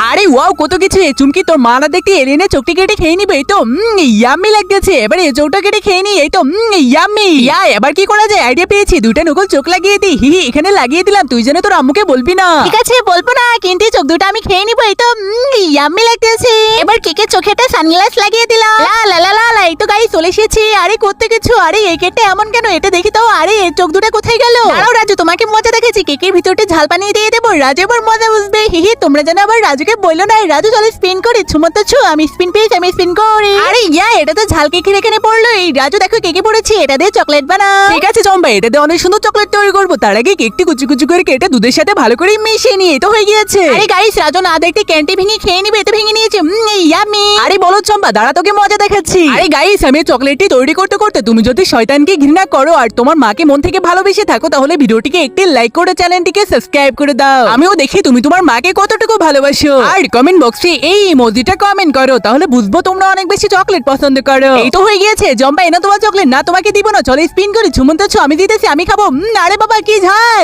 আরে ওয়াও কত কিছু। চুমকি তোর মা না দেখতে এলিনে চোখটি কেটে খেয়ে নিবে, এই তো ইয়াম্মি লাগতেছে। এবার এই চোখটা কেটে খেয়ে নি, এই তো ইয়াম্মি। এবার কি করা যায়, আইডিয়া পেয়েছি, দুইটা নকল চোখ লাগিয়ে দিই। হি এখানে লাগিয়ে দিলাম, তুই যেন তোর আম্মুকে বলবি না। ঠিক আছে বলবো না, কিন্তু এই চোখ দুটো আমি খেয়ে নিবো। এই তো ইয়াম্মি লাগতেছে। এবার কেকের চোখে একটা সানগ্লাস লাগিয়ে দিলাম। লা লা লা লা লা, এই তো গাড়ি চলে এসেছি। আরে করতে কিছু, আরে এই কেকটা এমন কেন, এটা দেখি তো। আরে এই চোখ দুটো কোথায় গেল? দাঁড়াও রাজু, তোমাকে মজা দেখেছি। কেকের ভিতরটা ঝাল পানি দিয়ে দেবো, রাজু এবার মজা বুঝবে। হি তোমরা যেন আবার রাজুকে বললো না। রাজু চলে স্পিন করে, ছুমতো ছু, আমি স্পিন পেয়েছি, আমি স্পিন করি। আরে এটা তো ঝাল কেকের এখানে পড়লো। এই রাজু দেখো কেকে পড়েছি, এটা দিয়ে চকলেট বানা। ঠিক আছে চম্পা, এটা দিয়ে অনেক সুন্দর চকলেট তৈরি করবো। তার আগে কেকটি কুচি কুচি করে কেটে দুধের সাথে ভালো করে মিশিয়ে নিয়ে তো হয়ে গিয়েছে। আরে গাইস, রাজু না দেখতে ক্যান্টি ভেঙে খেয়ে নিবে, এটা ভেঙে নিয়েছে। ইয়ামি। আরে বলো চম্পা, দাঁড়া তোকে মজা দেখাচ্ছি। আরে গাইস, আমি চকলেটটি তৈরি করতে করতে তুমি যদি শয়তানকে ঘৃণা করো আর তোমার মাকে মন থেকে ভালোবেসে থাকো, তাহলে ভিডিওটিকে একটি লাইক করে চ্যানেলটিকে সাবস্ক্রাইব করে দাও। আমিও দেখি তুমি তোমার মাকে কতটুকু ভালোবাসো। আর কমেন্ট বক্সে এই ইমোজিটা কমেন্ট করো, তাহলে বুঝবো তোমরা অনেক বেশি চকলেট পছন্দ করো। এই তো হয়ে গিয়েছে। জম্পা এনে তোমার চকলেট, না তোমাকে দিব না। চলো স্পিন করি, ঝুমন্ত ছো, আমি দিতেছি, আমি খাবো। আরে বাবা কি ঝাল।